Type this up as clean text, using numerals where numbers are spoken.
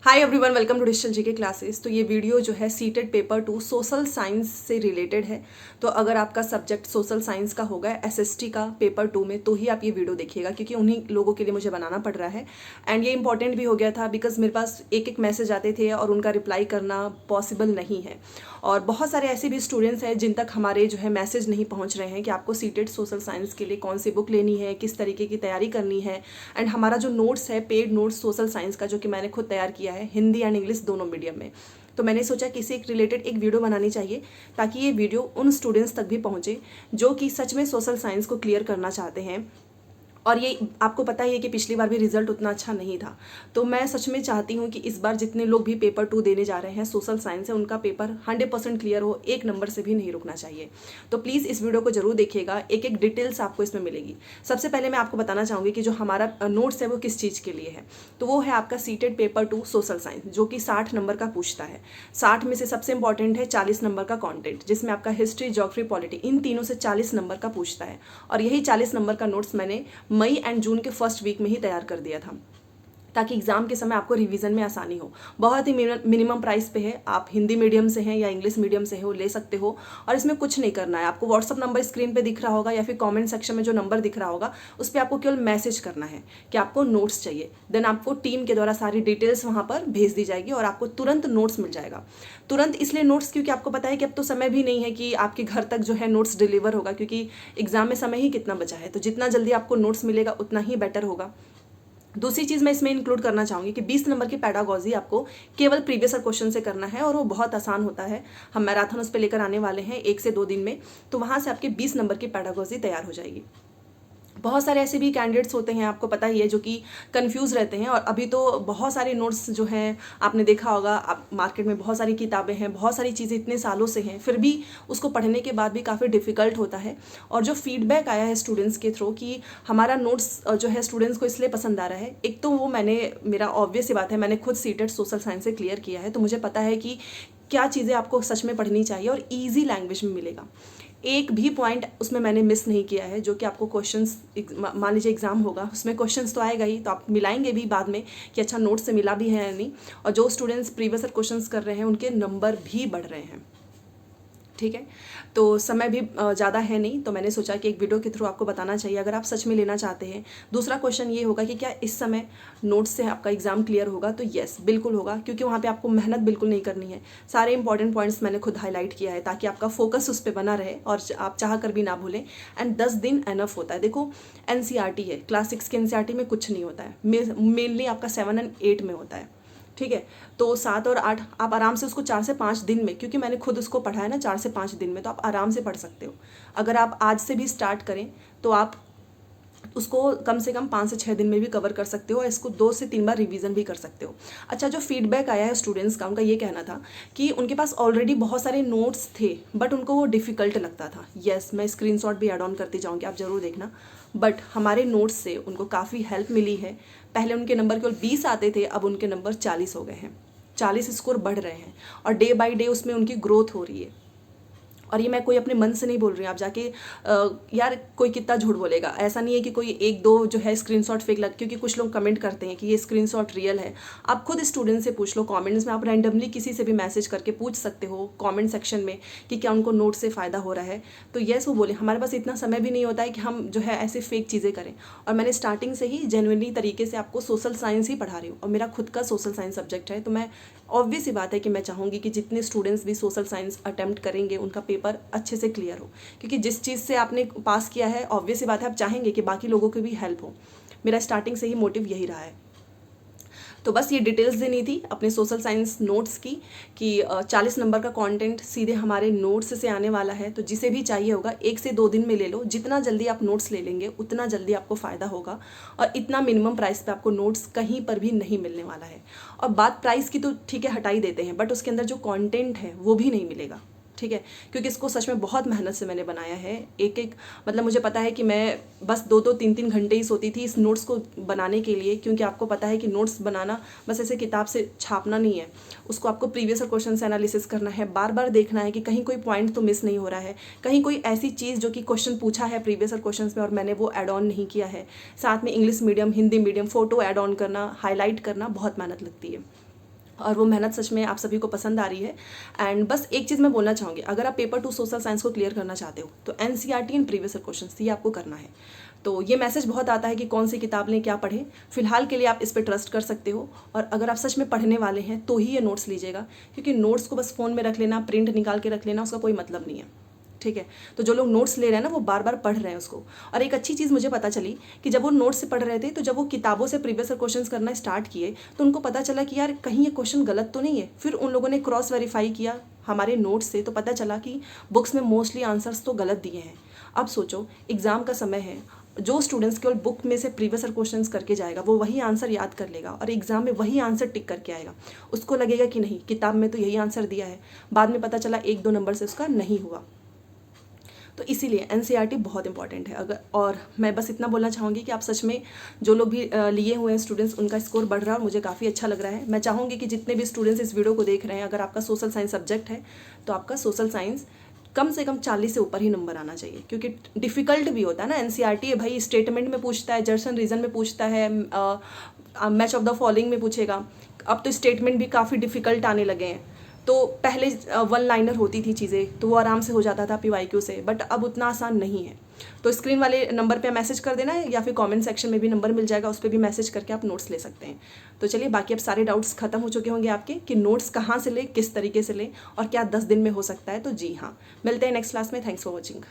Hi everyone, welcome to digital GK classes. तो ये video जो है सीटेड पेपर 2 सोशल साइंस से रिलेटेड है। तो अगर आपका सब्जेक्ट सोशल साइंस का होगा एसएसटी का पेपर 2 में, तो ही आप ये वीडियो देखिएगा, क्योंकि उन्हीं लोगों के लिए मुझे बनाना पड़ रहा है। एंड ये इंपॉर्टेंट भी हो गया था बिकॉज मेरे पास एक एक मैसेज आते थे और उनका रिप्लाई करना पॉसिबल नहीं है। और बहुत सारे ऐसे भी स्टूडेंट्स हैं जिन तक हमारे जो है मैसेज नहीं पहुंच रहे हैं कि आपको सीटेड सोशल साइंस के लिए कौन सी बुक लेनी है, किस तरीके की तैयारी करनी है। एंड हमारा जो नोट्स है, पेड नोट्स सोशल साइंस का, जो कि मैंने खुद तैयार किया है हिंदी एंड इंग्लिश दोनों मीडियम में। तो मैंने सोचा कि इसे एक रिलेटेड एक वीडियो बनानी चाहिए, ताकि ये वीडियो उन स्टूडेंट्स तक भी पहुंचे जो कि सच में सोशल साइंस को क्लियर करना चाहते हैं। और ये आपको पता ही है कि पिछली बार भी रिजल्ट उतना अच्छा नहीं था। तो मैं सच में चाहती हूँ कि इस बार जितने लोग भी पेपर 2 देने जा रहे हैं सोशल साइंस है, उनका पेपर 100% क्लियर हो, एक नंबर से भी नहीं रुकना चाहिए। तो प्लीज़ इस वीडियो को जरूर देखिएगा, एक एक डिटेल्स आपको इसमें मिलेगी। सबसे पहले मैं आपको बताना चाहूँगी कि जो हमारा नोट्स है वो किस चीज़ के लिए है। तो वो है आपका सीटेड पेपर 2 सोशल साइंस, जो कि 60 नंबर का पूछता है। 60 में से सबसे इंपॉर्टेंट है 40 नंबर का कॉन्टेंट, जिसमें आपका हिस्ट्री, ज्योग्राफी, पॉलिटी, इन तीनों से 40 नंबर का पूछता है। और यही 40 नंबर का नोट्स मैंने मई एंड जून के फर्स्ट वीक में ही तैयार कर दिया था, ताकि एग्जाम के समय आपको रिवीजन में आसानी हो। बहुत ही मिनिमम प्राइस पे है। आप हिंदी मीडियम से हैं या इंग्लिश मीडियम से हो, ले सकते हो। और इसमें कुछ नहीं करना है, आपको व्हाट्सअप नंबर स्क्रीन पे दिख रहा होगा या फिर कमेंट सेक्शन में जो नंबर दिख रहा होगा उस पर आपको केवल मैसेज करना है कि आपको नोट्स चाहिए। देन आपको टीम के द्वारा सारी डिटेल्स वहाँ पर भेज दी जाएगी और आपको तुरंत नोट्स मिल जाएगा। तुरंत इसलिए नोट्स क्योंकि आपको पता है कि अब तो समय भी नहीं है कि आपके घर तक जो है नोट्स डिलीवर होगा, क्योंकि एग्जाम में समय ही कितना बचा है। तो जितना जल्दी आपको नोट्स मिलेगा उतना ही बेटर होगा। दूसरी चीज़ मैं इसमें इंक्लूड करना चाहूँगी कि 20 नंबर की पैडागॉजी आपको केवल प्रीवियस क्वेश्चन से करना है, और वो बहुत आसान होता है। हम मैराथन उस पर लेकर आने वाले हैं 1 से 2 दिन में। तो वहाँ से आपके 20 नंबर की पैडागॉजी तैयार हो जाएगी। बहुत सारे ऐसे भी कैंडिडेट्स होते हैं, आपको पता ही है, जो कि कंफ्यूज रहते हैं। और अभी तो बहुत सारे नोट्स जो हैं, आपने देखा होगा, आप मार्केट में बहुत सारी किताबें हैं, बहुत सारी चीज़ें इतने सालों से हैं, फिर भी उसको पढ़ने के बाद भी काफ़ी डिफ़िकल्ट होता है। और जो फीडबैक आया है स्टूडेंट्स के थ्रू कि हमारा नोट्स जो है स्टूडेंट्स को इसलिए पसंद आ रहा है, एक तो वो मेरा ऑब्वियस सी बात है, मैंने खुद सीटेड सोशल साइंस से क्लियर किया है, तो मुझे पता है कि क्या चीज़ें आपको सच में पढ़नी चाहिए और ईजी लैंग्वेज में मिलेगा। एक भी पॉइंट उसमें मैंने मिस नहीं किया है, जो कि आपको क्वेश्चंस, मान लीजिए एग्जाम होगा, उसमें क्वेश्चंस तो आएगा ही, तो आप मिलाएंगे भी बाद में कि अच्छा नोट से मिला भी है या नहीं। और जो स्टूडेंट्स प्रीवियस क्वेश्चंस कर रहे हैं उनके नंबर भी बढ़ रहे हैं। ठीक है, तो समय भी ज़्यादा है नहीं, तो मैंने सोचा कि एक वीडियो के थ्रू आपको बताना चाहिए अगर आप सच में लेना चाहते हैं। दूसरा क्वेश्चन ये होगा कि क्या इस समय नोट्स से आपका एग्जाम क्लियर होगा? तो येस, बिल्कुल होगा, क्योंकि वहाँ पे आपको मेहनत बिल्कुल नहीं करनी है। सारे इंपॉर्टेंट पॉइंट्स मैंने खुद हाईलाइट किया है, ताकि आपका फोकस उस पर बना रहे और आप चाह कर भी ना भूलें। एंड 10 दिन एनफ होता है। देखो, एनसीईआरटी है, क्लास 6 के एनसीईआरटी में कुछ नहीं होता है, मेनली आपका 7 एंड 8 में होता है। ठीक है, तो 7 और 8 आप आराम से उसको 4 से 5 दिन में, क्योंकि मैंने खुद उसको पढ़ा है ना, 4 से 5 दिन में, तो आप आराम से पढ़ सकते हो। अगर आप आज से भी स्टार्ट करें तो आप उसको कम से कम 5 से 6 दिन में भी कवर कर सकते हो। इसको 2 से 3 बार रिवीजन भी कर सकते हो। अच्छा, जो फीडबैक आया है स्टूडेंट्स का, उनका ये कहना था कि उनके पास ऑलरेडी बहुत सारे नोट्स थे, बट उनको वो डिफ़िकल्ट लगता था। येस, मैं स्क्रीनशॉट भी ऐड ऑन करती जाऊँगी, आप ज़रूर देखना। बट हमारे नोट्स से उनको काफ़ी हेल्प मिली है। पहले उनके नंबर केवल 20 आते थे, अब उनके नंबर 40 हो गए हैं। 40 स्कोर बढ़ रहे हैं और डे बाय डे उसमें उनकी ग्रोथ हो रही है। और ये मैं कोई अपने मन से नहीं बोल रही हूँ। आप जाके यार कोई कितना झूठ बोलेगा, ऐसा नहीं है कि कोई एक दो जो है स्क्रीनशॉट फेक लग, क्योंकि कुछ लोग कमेंट करते हैं कि ये स्क्रीनशॉट रियल है। आप खुद स्टूडेंट से पूछ लो कमेंट्स में, आप रैंडमली किसी से भी मैसेज करके पूछ सकते हो कमेंट सेक्शन में कि क्या उनको नोट से फ़ायदा हो रहा है। तो येस, वो बोले, हमारे पास इतना समय भी नहीं होता है कि हम जो है ऐसे फेक चीज़ें करें। और मैंने स्टार्टिंग से ही जेन्युइनली तरीके से आपको सोशल साइंस ही पढ़ा रही हूँ, और मेरा खुद का सोशल साइंस सब्जेक्ट है। तो मैं ऑब्वियस सी बात है कि मैं चाहूँगी कि जितने स्टूडेंट्स भी सोशल साइंस अटेम्प्ट करेंगे उनका पेपर अच्छे से क्लियर हो, क्योंकि जिस चीज़ से आपने पास किया है, ऑब्वियस सी बात है आप चाहेंगे कि बाकी लोगों की भी हेल्प हो। मेरा स्टार्टिंग से ही मोटिव यही रहा है। तो बस ये डिटेल्स देनी थी अपने सोशल साइंस नोट्स की, कि 40 नंबर का कंटेंट सीधे हमारे नोट्स से आने वाला है। तो जिसे भी चाहिए होगा 1 से 2 दिन में ले लो। जितना जल्दी आप नोट्स ले लेंगे उतना जल्दी आपको फ़ायदा होगा, और इतना मिनिमम प्राइस पे आपको नोट्स कहीं पर भी नहीं मिलने वाला है। और बात प्राइस की तो ठीक है, हटा ही देते हैं, बट उसके अंदर जो कॉन्टेंट है वो भी नहीं मिलेगा। ठीक है, क्योंकि इसको सच में बहुत मेहनत से मैंने बनाया है। एक एक मतलब मुझे पता है कि मैं बस 2-2 3-3 घंटे ही सोती थी इस नोट्स को बनाने के लिए, क्योंकि आपको पता है कि नोट्स बनाना बस ऐसे किताब से छापना नहीं है, उसको आपको प्रीवियस क्वेश्चन से एनालिसिस करना है, बार बार देखना है कि कहीं कोई पॉइंट तो मिस नहीं हो रहा है, कहीं कोई ऐसी चीज़ जो कि क्वेश्चन पूछा है प्रीवियस क्वेश्चन में और मैंने वो ऐड ऑन नहीं किया है। साथ में English medium, Hindi medium, photo add on करना, हाईलाइट करना, बहुत मेहनत लगती है। और वो मेहनत सच में आप सभी को पसंद आ रही है। एंड बस एक चीज़ मैं बोलना चाहूँगी, अगर आप पेपर 2 सोशल साइंस को क्लियर करना चाहते हो तो NCERT and previous year questions ये आपको करना है। तो ये मैसेज बहुत आता है कि कौन सी किताब लें, क्या पढ़ें। फिलहाल के लिए आप इस पर ट्रस्ट कर सकते हो, और अगर आप सच में पढ़ने वाले हैं तो ही ये नोट्स लीजिएगा, क्योंकि नोट्स को बस फ़ोन में रख लेना, प्रिंट निकाल के रख लेना, उसका कोई मतलब नहीं है। ठीक है, तो जो लोग नोट्स ले रहे हैं ना वो बार बार पढ़ रहे हैं उसको। और एक अच्छी चीज़ मुझे पता चली कि जब वो नोट्स से पढ़ रहे थे तो जब वो किताबों से प्रीवियस ईयर क्वेश्चंस करना स्टार्ट किए तो उनको पता चला कि यार कहीं ये क्वेश्चन गलत तो नहीं है। फिर उन लोगों ने क्रॉस वेरीफाई किया हमारे नोट्स से, तो पता चला कि बुक्स में मोस्टली आंसर्स तो गलत दिए हैं। अब सोचो एग्ज़ाम का समय है, जो स्टूडेंट्स केवल बुक में से प्रीवियस ईयर क्वेश्चंस करके जाएगा वो वही आंसर याद कर लेगा और एग्जाम में वही आंसर टिक करके आएगा। उसको लगेगा कि नहीं किताब में तो यही आंसर दिया है, बाद में पता चला 1-2 नंबर से उसका नहीं हुआ। तो इसीलिए एनसीईआरटी बहुत इंपॉर्टेंट है। अगर और मैं बस इतना बोलना चाहूँगी कि आप सच में जो लोग भी लिए हुए हैं स्टूडेंट्स, उनका स्कोर बढ़ रहा है और मुझे काफ़ी अच्छा लग रहा है। मैं चाहूँगी कि जितने भी स्टूडेंट्स इस वीडियो को देख रहे हैं, अगर आपका सोशल साइंस सब्जेक्ट है तो आपका सोशल साइंस कम से कम 40 से ऊपर ही नंबर आना चाहिए, क्योंकि डिफ़िकल्ट भी होता है ना। एनसीईआरटी है भाई, स्टेटमेंट में पूछता है, जर्सन रीजन में पूछता है, मैच ऑफ द फॉलोइंग में पूछेगा। अब तो स्टेटमेंट भी काफ़ी डिफ़िकल्ट आने लगे हैं। तो पहले 1 लाइनर होती थी चीज़ें तो वो आराम से हो जाता था पीवाईक्यू से, बट अब उतना आसान नहीं है। तो स्क्रीन वाले नंबर पे मैसेज कर देना है, या फिर कमेंट सेक्शन में भी नंबर मिल जाएगा, उस पर भी मैसेज करके आप नोट्स ले सकते हैं। तो चलिए, बाकी अब सारे डाउट्स खत्म हो चुके होंगे आपके कि नोट्स कहाँ से लें, किस तरीके से लें और क्या 10 दिन में हो सकता है। तो जी हाँ, मिलते हैं नेक्स्ट क्लास में। Thanks for watching.